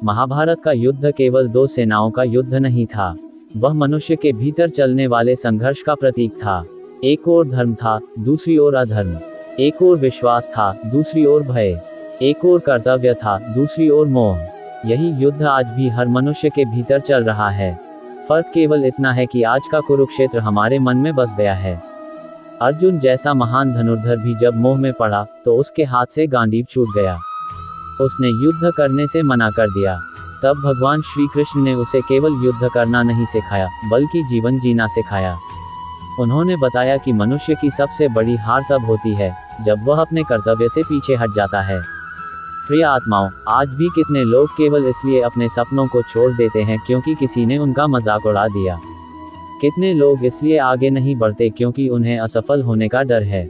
महाभारत का युद्ध केवल दो सेनाओं का युद्ध नहीं था, वह मनुष्य के भीतर चलने वाले संघर्ष का प्रतीक था। एक ओर धर्म था, दूसरी ओर अधर्म। एक ओर विश्वास था, दूसरी ओर भय। एक ओर कर्तव्य था, दूसरी ओर मोह। यही युद्ध आज भी हर मनुष्य के भीतर चल रहा है। फर्क केवल इतना है कि आज का कुरुक्षेत्र हमारे मन में बस गया है। अर्जुन जैसा महान धनुर्धर भी जब मोह में पड़ा तो उसके हाथ से गांडीव छूट गया। उसने युद्ध करने से मना कर दिया। तब भगवान श्री कृष्ण ने उसे केवल युद्ध करना नहीं सिखाया, बल्कि जीवन जीना सिखाया। उन्होंने बताया कि मनुष्य की सबसे बड़ी हार तब होती है जब वह अपने कर्तव्य से पीछे हट जाता है। प्रिय आत्माओं, आज भी कितने लोग केवल इसलिए अपने सपनों को छोड़ देते हैं क्योंकि किसी ने उनका मजाक उड़ा दिया। कितने लोग इसलिए आगे नहीं बढ़ते क्योंकि उन्हें असफल होने का डर है।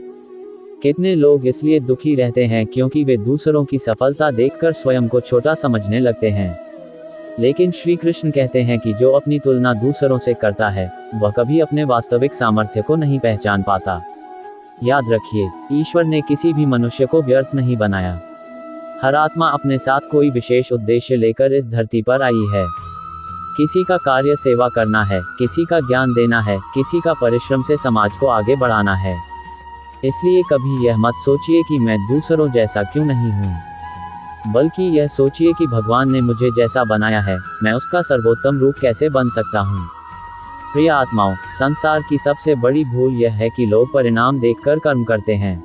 कितने लोग इसलिए दुखी रहते हैं क्योंकि वे दूसरों की सफलता देखकर स्वयं को छोटा समझने लगते हैं। लेकिन श्री कृष्ण कहते हैं कि जो अपनी तुलना दूसरों से करता है वह कभी अपने वास्तविक सामर्थ्य को नहीं पहचान पाता। याद रखिए, ईश्वर ने किसी भी मनुष्य को व्यर्थ नहीं बनाया। हर आत्मा अपने साथ कोई विशेष उद्देश्य लेकर इस धरती पर आई है। किसी का कार्य सेवा करना है, किसी का ज्ञान देना है, किसी का परिश्रम से समाज को आगे बढ़ाना है। इसलिए कभी यह मत सोचिए कि मैं दूसरों जैसा क्यों नहीं हूँ, बल्कि यह सोचिए कि भगवान ने मुझे जैसा बनाया है, मैं उसका सर्वोत्तम रूप कैसे बन सकता हूँ। प्रिय आत्माओं, संसार की सबसे बड़ी भूल यह है कि लोग परिणाम देखकर कर्म करते हैं।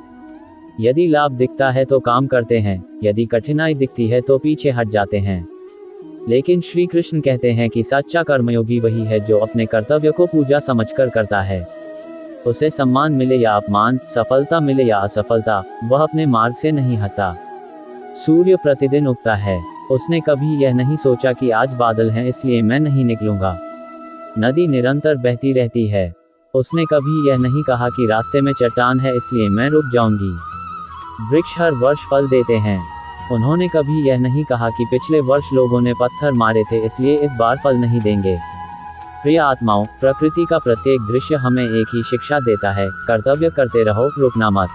यदि लाभ दिखता है तो काम करते हैं, यदि कठिनाई दिखती है तो पीछे हट जाते हैं। लेकिन श्री कृष्ण कहते हैं कि सच्चा कर्मयोगी वही है जो अपने कर्तव्य को पूजा समझकर करता है। उसे सम्मान मिले या अपमान, सफलता मिले या असफलता, वह अपने मार्ग से नहीं हटता। सूर्य प्रतिदिन उगता है, उसने कभी यह नहीं सोचा कि आज बादल हैं इसलिए मैं नहीं निकलूंगा। नदी निरंतर बहती रहती है, उसने कभी यह नहीं कहा कि रास्ते में चट्टान है इसलिए मैं रुक जाऊंगी। वृक्ष हर वर्ष फल देते हैं, उन्होंने कभी यह नहीं कहा कि पिछले वर्ष लोगों ने पत्थर मारे थे इसलिए इस बार फल नहीं देंगे। प्रिय आत्माओं, प्रकृति का प्रत्येक दृश्य हमें एक ही शिक्षा देता है, कर्तव्य करते रहो, रुकना मत।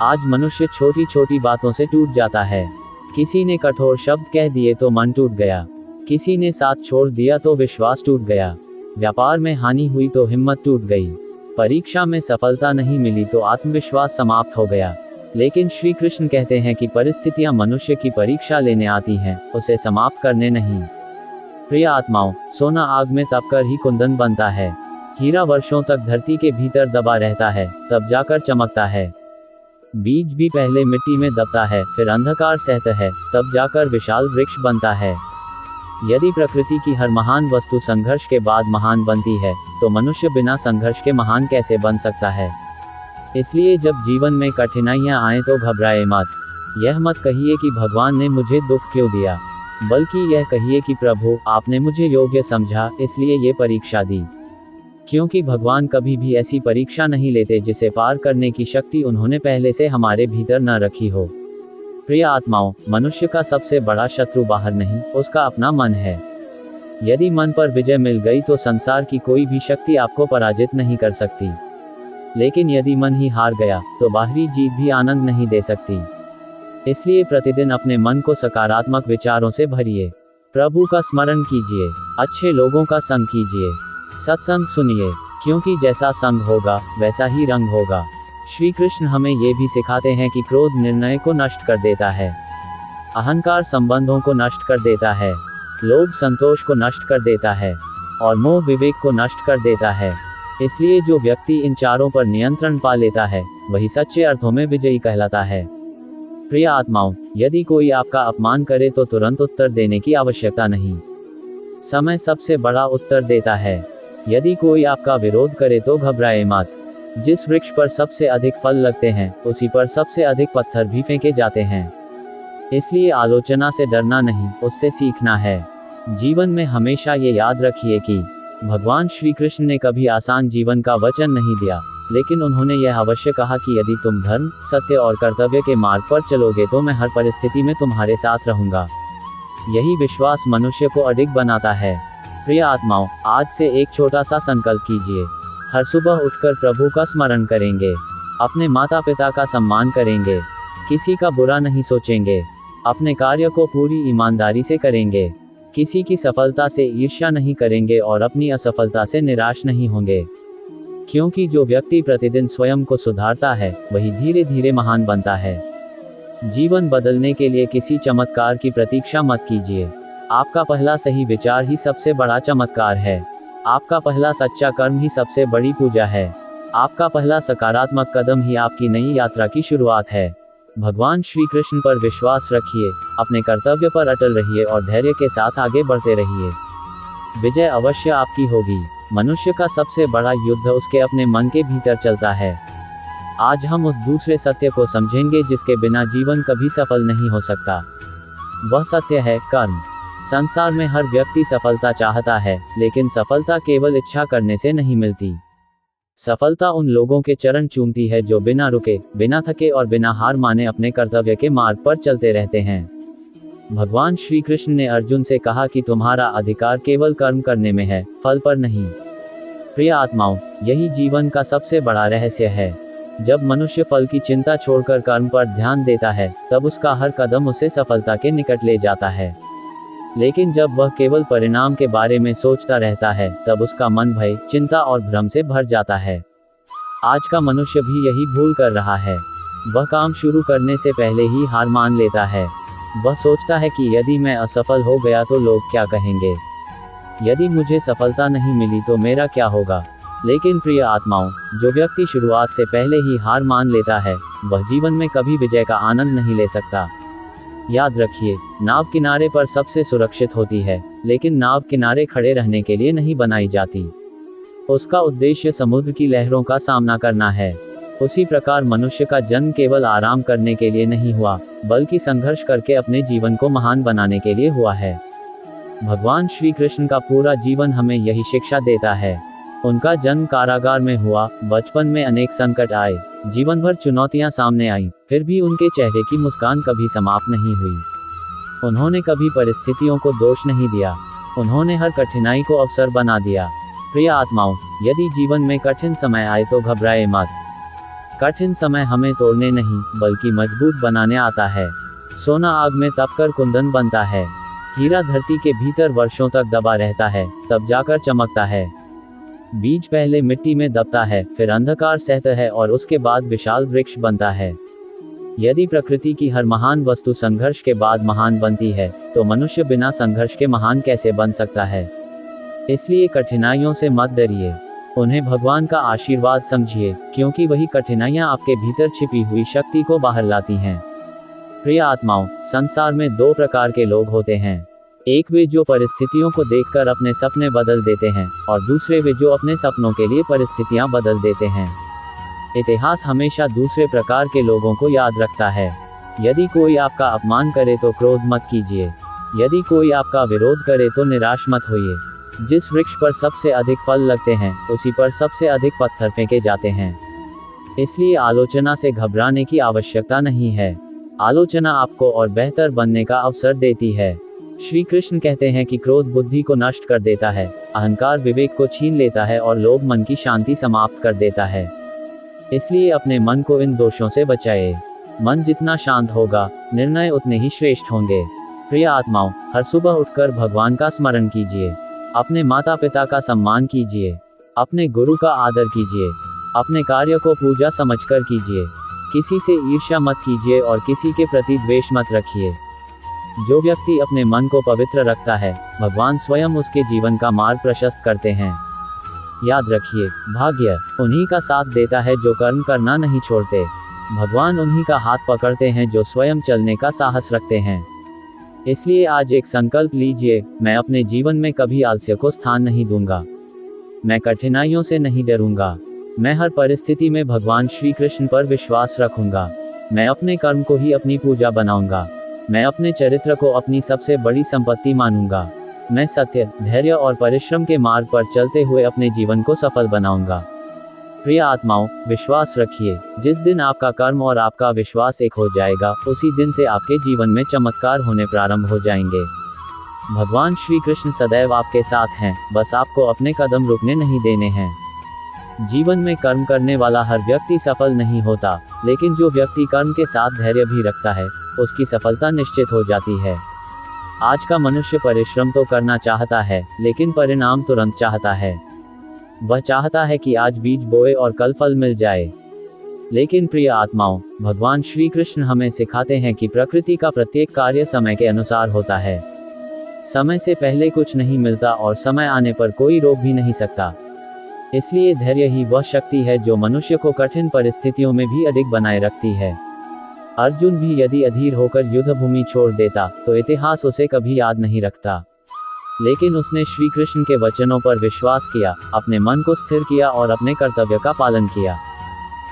आज मनुष्य छोटी छोटी बातों से टूट जाता है। किसी ने कठोर शब्द कह दिए तो मन टूट गया, किसी ने साथ छोड़ दिया तो विश्वास टूट गया, व्यापार में हानि हुई तो हिम्मत टूट गई, परीक्षा में सफलता नहीं मिली तो आत्मविश्वास समाप्त हो गया। लेकिन श्री कृष्ण कहते हैं कि परिस्थितियां मनुष्य की परीक्षा लेने आती हैं, उसे समाप्त करने नहीं। प्रिय आत्माओं, सोना आग में तपकर ही कुंदन बनता है। हीरा वर्षों तक धरती के भीतर दबा रहता है, तब जाकर चमकता है। बीज भी पहले मिट्टी में दबता है, फिर अंधकार सहता है, तब जाकर विशाल वृक्ष बनता है। यदि प्रकृति की हर महान वस्तु संघर्ष के बाद महान बनती है, तो मनुष्य बिना संघर्ष के महान कैसे बन सकता है। इसलिए जब जीवन में कठिनाइयां आएं तो घबराए मत। यह मत कहिए कि भगवान ने मुझे दुख क्यों दिया, बल्कि यह कहिए कि प्रभु, आपने मुझे योग्य समझा इसलिए ये परीक्षा दी। क्योंकि भगवान कभी भी ऐसी परीक्षा नहीं लेते जिसे पार करने की शक्ति उन्होंने पहले से हमारे भीतर न रखी हो। प्रिय आत्माओं, मनुष्य का सबसे बड़ा शत्रु बाहर नहीं, उसका अपना मन है। यदि मन पर विजय मिल गई तो संसार की कोई भी शक्ति आपको पराजित नहीं कर सकती। लेकिन यदि मन ही हार गया तो बाहरी जीत भी आनंद नहीं दे सकती। इसलिए प्रतिदिन अपने मन को सकारात्मक विचारों से भरिए, प्रभु का स्मरण कीजिए, अच्छे लोगों का संग कीजिए, सत्संग सुनिए, क्योंकि जैसा संग होगा वैसा ही रंग होगा। श्री कृष्ण हमें ये भी सिखाते हैं कि क्रोध निर्णय को नष्ट कर देता है, अहंकार संबंधों को नष्ट कर देता है, लोभ संतोष को नष्ट कर देता है और मोह विवेक को नष्ट कर देता है। इसलिए जो व्यक्ति इन चारों पर नियंत्रण पा लेता है वही सच्चे अर्थों में विजयी कहलाता है। प्रिय आत्माओं, यदि कोई आपका अपमान करे तो तुरंत उत्तर देने की आवश्यकता नहीं, समय सबसे बड़ा उत्तर देता है। यदि कोई आपका विरोध करे तो घबराए मत। जिस वृक्ष पर सबसे अधिक फल लगते हैं उसी पर सबसे अधिक पत्थर भी फेंके जाते हैं। इसलिए आलोचना से डरना नहीं, उससे सीखना है। जीवन में हमेशा ये याद रखिए कि भगवान श्री कृष्ण ने कभी आसान जीवन का वचन नहीं दिया, लेकिन उन्होंने यह अवश्य कहा कि यदि तुम धर्म, सत्य और कर्तव्य के मार्ग पर चलोगे तो मैं हर परिस्थिति में तुम्हारे साथ रहूंगा। यही विश्वास मनुष्य को अडिग बनाता है। प्रिय आत्माओं, आज से एक छोटा सा संकल्प कीजिए। हर सुबह उठकर प्रभु का स्मरण करेंगे, अपने माता पिता का सम्मान करेंगे, किसी का बुरा नहीं सोचेंगे, अपने कार्य को पूरी ईमानदारी से करेंगे। किसी की सफलता से ईर्ष्या नहीं करेंगे और अपनी असफलता से निराश नहीं होंगे, क्योंकि जो व्यक्ति प्रतिदिन स्वयं को सुधारता है वही धीरे धीरे महान बनता है। जीवन बदलने के लिए किसी चमत्कार की प्रतीक्षा मत कीजिए। आपका पहला सही विचार ही सबसे बड़ा चमत्कार है। आपका पहला सच्चा कर्म ही सबसे बड़ी पूजा है। आपका पहला सकारात्मक कदम ही आपकी नई यात्रा की शुरुआत है। भगवान श्री कृष्ण पर विश्वास रखिए, अपने कर्तव्य पर अटल रहिए और धैर्य के साथ आगे बढ़ते रहिए। विजय अवश्य आपकी होगी। मनुष्य का सबसे बड़ा युद्ध उसके अपने मन के भीतर चलता है। आज हम उस दूसरे सत्य को समझेंगे जिसके बिना जीवन कभी सफल नहीं हो सकता। वह सत्य है कर्म। संसार में हर व्यक्ति सफलता चाहता है, लेकिन सफलता केवल इच्छा करने से नहीं मिलती। सफलता उन लोगों के चरण चूमती है जो बिना रुके, बिना थके और बिना हार माने अपने कर्तव्य के मार्ग पर चलते रहते हैं। भगवान श्री कृष्ण ने अर्जुन से कहा कि तुम्हारा अधिकार केवल कर्म करने में है, फल पर नहीं। प्रिय आत्माओं, यही जीवन का सबसे बड़ा रहस्य है। जब मनुष्य फल की चिंता छोड़कर कर्म पर ध्यान देता है, तब उसका हर कदम उसे सफलता के निकट ले जाता है। लेकिन जब वह केवल परिणाम के बारे में सोचता रहता है, तब उसका मन भय, चिंता और भ्रम से भर जाता है। आज का मनुष्य भी यही भूल कर रहा है। वह काम शुरू करने से पहले ही हार मान लेता है। वह सोचता है कि यदि मैं असफल हो गया तो लोग क्या कहेंगे, यदि मुझे सफलता नहीं मिली तो मेरा क्या होगा। लेकिन प्रिय आत्माओं, जो व्यक्ति शुरुआत से पहले ही हार मान लेता है, वह जीवन में कभी विजय का आनंद नहीं ले सकता। याद रखिए, नाव किनारे पर सबसे सुरक्षित होती है, लेकिन नाव किनारे खड़े रहने के लिए नहीं बनाई जाती। उसका उद्देश्य समुद्र की लहरों का सामना करना है। उसी प्रकार मनुष्य का जन्म केवल आराम करने के लिए नहीं हुआ, बल्कि संघर्ष करके अपने जीवन को महान बनाने के लिए हुआ है। भगवान श्री कृष्ण का पूरा जीवन हमें यही शिक्षा देता है। उनका जन्म कारागार में हुआ, बचपन में अनेक संकट आए, जीवन भर चुनौतियां सामने आईं, फिर भी उनके चेहरे की मुस्कान कभी समाप्त नहीं हुई। उन्होंने कभी परिस्थितियों को दोष नहीं दिया, उन्होंने हर कठिनाई को अवसर बना दिया। प्रिय आत्माओं, यदि जीवन में कठिन समय आए तो घबराए मत। कठिन समय हमें तोड़ने नहीं, बल्कि मजबूत बनाने आता है। सोना आग में तपकर कुंदन बनता है। हीरा धरती के भीतर वर्षों तक दबा रहता है, तब जाकर चमकता है। बीज पहले मिट्टी में दबता है, फिर अंधकार सहता है और उसके बाद विशाल वृक्ष बनता है। यदि प्रकृति की हर महान वस्तु संघर्ष के बाद महान बनती है, तो मनुष्य बिना संघर्ष के महान कैसे बन सकता है। इसलिए कठिनाइयों से मत डरिए, उन्हें भगवान का आशीर्वाद समझिए, क्योंकि वही कठिनाइयां आपके भीतर छिपी हुई शक्ति को बाहर लाती हैं। प्रिय आत्माओं, संसार में दो प्रकार के लोग होते हैं। एक वे जो परिस्थितियों को देखकर अपने सपने बदल देते हैं, और दूसरे वे जो अपने सपनों के लिए परिस्थितियां बदल देते हैं। इतिहास हमेशा दूसरे प्रकार के लोगों को याद रखता है। यदि कोई आपका अपमान करे तो क्रोध मत कीजिए, यदि कोई आपका विरोध करे तो निराश मत होइए। जिस वृक्ष पर सबसे अधिक फल लगते हैं, उसी पर सबसे अधिक पत्थर फेंके जाते हैं। इसलिए आलोचना से घबराने की आवश्यकता नहीं है। आलोचना आपको और बेहतर बनने का अवसर देती है। श्री कृष्ण कहते हैं कि क्रोध बुद्धि को नष्ट कर देता है, अहंकार विवेक को छीन लेता है और लोभ मन की शांति समाप्त कर देता है। इसलिए अपने मन को इन दोषों से बचाए। मन जितना शांत होगा, निर्णय उतने ही श्रेष्ठ होंगे। प्रिय आत्माओं, हर सुबह उठकर भगवान का स्मरण कीजिए, अपने माता पिता का सम्मान कीजिए, अपने गुरु का आदर कीजिए, अपने कार्य को पूजा समझकर कीजिए। किसी से ईर्ष्या मत कीजिए और किसी के प्रति द्वेष मत रखिए। जो व्यक्ति अपने मन को पवित्र रखता है, भगवान स्वयं उसके जीवन का मार्ग प्रशस्त करते हैं। याद रखिए, भाग्य उन्हीं का साथ देता है जो कर्म करना नहीं छोड़ते। भगवान उन्हीं का हाथ पकड़ते हैं जो स्वयं चलने का साहस रखते हैं। इसलिए आज एक संकल्प लीजिए, मैं अपने जीवन में कभी आलस्य को स्थान नहीं दूंगा। मैं कठिनाइयों से नहीं डरूंगा। मैं हर परिस्थिति में भगवान श्री कृष्ण पर विश्वास रखूंगा। मैं अपने कर्म को ही अपनी पूजा बनाऊंगा। मैं अपने चरित्र को अपनी सबसे बड़ी संपत्ति मानूंगा। मैं सत्य, धैर्य और परिश्रम के मार्ग पर चलते हुए अपने जीवन को सफल बनाऊंगा। प्रिय आत्माओं, विश्वास रखिए, जिस दिन आपका कर्म और आपका विश्वास एक हो जाएगा, उसी दिन से आपके जीवन में चमत्कार होने प्रारंभ हो जाएंगे। भगवान श्री कृष्ण सदैव आपके साथ हैं, बस आपको अपने कदम रुकने नहीं देने हैं। जीवन में कर्म करने वाला हर व्यक्ति सफल नहीं होता, लेकिन जो व्यक्ति कर्म के साथ धैर्य भी रखता है, उसकी सफलता निश्चित हो जाती है। आज का मनुष्य परिश्रम तो करना चाहता है, लेकिन परिणाम तुरंत चाहता है। वह चाहता है कि आज बीज बोए और कल फल मिल जाए। लेकिन प्रिय आत्माओं, भगवान श्री कृष्ण हमें सिखाते हैं कि प्रकृति का प्रत्येक कार्य समय के अनुसार होता है। समय से पहले कुछ नहीं मिलता और समय आने पर कोई रोक भी नहीं सकता। इसलिए धैर्य ही वह शक्ति है जो मनुष्य को कठिन परिस्थितियों में भी अडिग बनाए रखती है। अर्जुन भी यदि अधीर होकर युद्ध भूमि छोड़ देता तो इतिहास उसे कभी याद नहीं रखता। लेकिन उसने श्री कृष्ण के वचनों पर विश्वास किया, अपने मन को स्थिर किया और अपने कर्तव्य का पालन किया।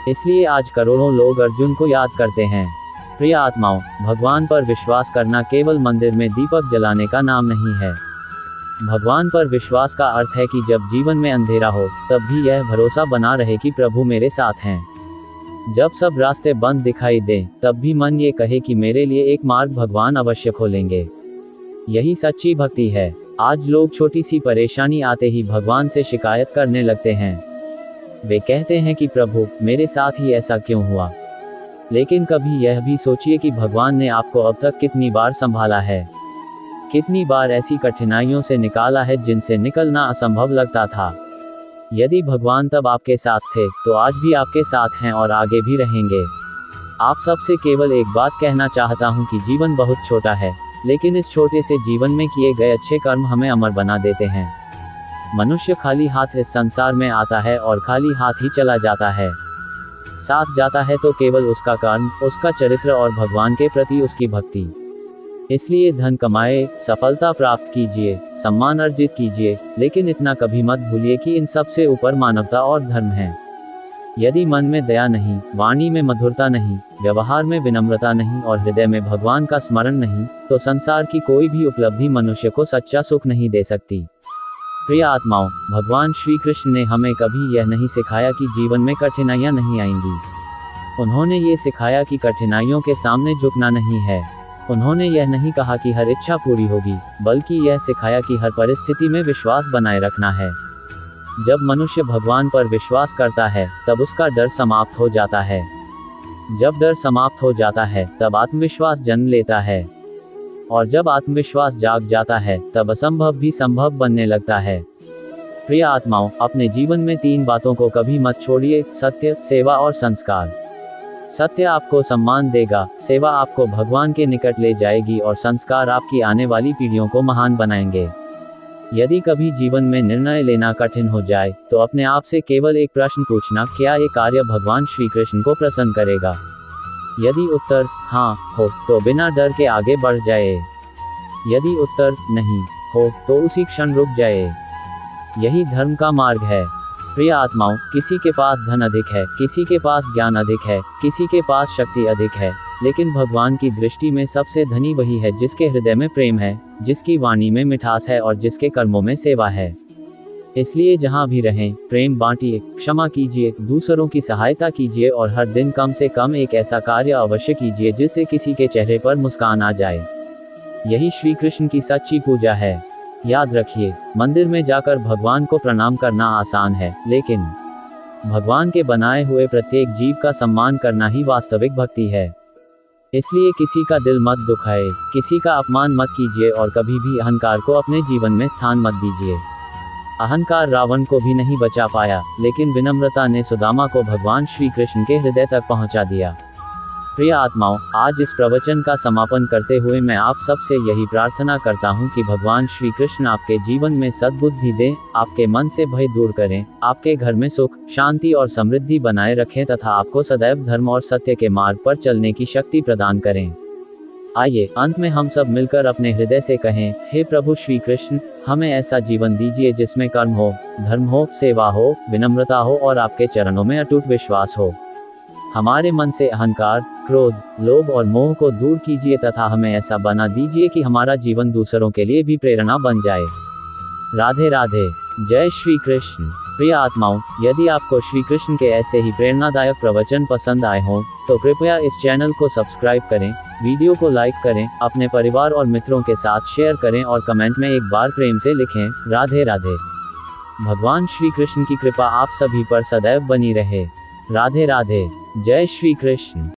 इसलिए आज करोड़ों लोग अर्जुन को याद करते हैं। प्रिय आत्माओं, भगवान पर विश्वास करना केवल मंदिर में दीपक जलाने का नाम नहीं है। भगवान पर विश्वास का अर्थ है कि जब जीवन में अंधेरा हो, तब भी यह भरोसा बना रहे कि प्रभु मेरे साथ हैं। जब सब रास्ते बंद दिखाई दें, तब भी मन ये कहे कि मेरे लिए एक मार्ग भगवान अवश्य खोलेंगे। यही सच्ची भक्ति है। आज लोग छोटी सी परेशानी आते ही भगवान से शिकायत करने लगते हैं। वे कहते हैं कि प्रभु, मेरे साथ ही ऐसा क्यों हुआ। लेकिन कभी यह भी सोचिए कि भगवान ने आपको अब तक कितनी बार संभाला है, कितनी बार ऐसी कठिनाइयों से निकाला है जिनसे निकलना असंभव लगता था। यदि भगवान तब आपके साथ थे, तो आज भी आपके साथ हैं और आगे भी रहेंगे। आप सबसे केवल एक बात कहना चाहता हूं कि जीवन बहुत छोटा है, लेकिन इस छोटे से जीवन में किए गए अच्छे कर्म हमें अमर बना देते हैं। मनुष्य खाली हाथ इस संसार में आता है और खाली हाथ ही चला जाता है। साथ जाता है तो केवल उसका कर्म, उसका चरित्र और भगवान के प्रति उसकी भक्ति। इसलिए धन कमाए, सफलता प्राप्त कीजिए, सम्मान अर्जित कीजिए, लेकिन इतना कभी मत भूलिए कि इन सब से ऊपर मानवता और धर्म है। यदि मन में दया नहीं, वाणी में मधुरता नहीं, व्यवहार में विनम्रता नहीं और हृदय में भगवान का स्मरण नहीं, तो संसार की कोई भी उपलब्धि मनुष्य को सच्चा सुख नहीं दे सकती। प्रिय आत्माओं, भगवान श्री कृष्ण ने हमें कभी यह नहीं सिखाया कि जीवन में कठिनाइयां नहीं आएंगी। उन्होंने ये सिखाया कि कठिनाइयों के सामने झुकना नहीं है। उन्होंने यह नहीं कहा कि हर इच्छा पूरी होगी, बल्कि यह सिखाया कि हर परिस्थिति में विश्वास बनाए रखना है। जब मनुष्य भगवान पर विश्वास करता है, तब उसका डर समाप्त हो जाता है। जब डर समाप्त हो जाता है, तब आत्मविश्वास जन्म लेता है। और जब आत्मविश्वास जाग जाता है, तब असंभव भी संभव बनने लगता है। प्रिय आत्माओं, अपने जीवन में 3 बातों को कभी मत छोड़िए: सत्य, सेवा और संस्कार। सत्य आपको सम्मान देगा, सेवा आपको भगवान के निकट ले जाएगी और संस्कार आपकी आने वाली पीढ़ियों को महान बनाएंगे। यदि कभी जीवन में निर्णय लेना कठिन हो जाए, तो अपने आप से केवल एक प्रश्न पूछना: क्या ये कार्य भगवान श्री कृष्ण को प्रसन्न करेगा? यदि उत्तर हाँ हो, तो बिना डर के आगे बढ़ जाए। यदि उत्तर नहीं हो, तो उसी क्षण रुक जाए। यही धर्म का मार्ग है। प्रिय आत्माओं, किसी के पास धन अधिक है, किसी के पास ज्ञान अधिक है, किसी के पास शक्ति अधिक है, लेकिन भगवान की दृष्टि में सबसे धनी वही है जिसके हृदय में प्रेम है, जिसकी वाणी में मिठास है और जिसके कर्मों में सेवा है। इसलिए जहां भी रहें, प्रेम बांटिए, क्षमा कीजिए, दूसरों की सहायता कीजिए और हर दिन कम से कम एक ऐसा कार्य अवश्य कीजिए जिससे किसी के चेहरे पर मुस्कान आ जाए। यही श्री कृष्ण की सच्ची पूजा है। याद रखिए, मंदिर में जाकर भगवान को प्रणाम करना आसान है, लेकिन भगवान के बनाए हुए प्रत्येक जीव का सम्मान करना ही वास्तविक भक्ति है। इसलिए किसी का दिल मत दुखाए, किसी का अपमान मत कीजिए और कभी भी अहंकार को अपने जीवन में स्थान मत दीजिए। अहंकार रावण को भी नहीं बचा पाया, लेकिन विनम्रता ने सुदामा को भगवान श्री कृष्ण के हृदय तक पहुंचा दिया। प्रिय आत्माओं, आज इस प्रवचन का समापन करते हुए मैं आप सबसे यही प्रार्थना करता हूं कि भगवान श्री कृष्ण आपके जीवन में सद्बुद्धि दें, आपके मन से भय दूर करें, आपके घर में सुख, शांति और समृद्धि बनाए रखें तथा आपको सदैव धर्म और सत्य के मार्ग पर चलने की शक्ति प्रदान करें। आइए अंत में हम सब मिलकर अपने हृदय से कहें: हे प्रभु श्री कृष्ण, हमें ऐसा जीवन दीजिए जिसमें कर्म हो, धर्म हो, सेवा हो, विनम्रता हो और आपके चरणों में अटूट विश्वास हो। हमारे मन से अहंकार, क्रोध, लोभ और मोह को दूर कीजिए तथा हमें ऐसा बना दीजिए कि हमारा जीवन दूसरों के लिए भी प्रेरणा बन जाए। राधे राधे। जय श्री कृष्ण। प्रिय आत्माओं, यदि आपको श्री कृष्ण के ऐसे ही प्रेरणादायक प्रवचन पसंद आए हों, तो कृपया इस चैनल को सब्सक्राइब करें, वीडियो को लाइक करें, अपने परिवार और मित्रों के साथ शेयर करें और कमेंट में एक बार प्रेम से लिखें: राधे राधे। भगवान श्री कृष्ण की कृपा आप सभी पर सदैव बनी रहे। राधे राधे। जय श्री कृष्ण।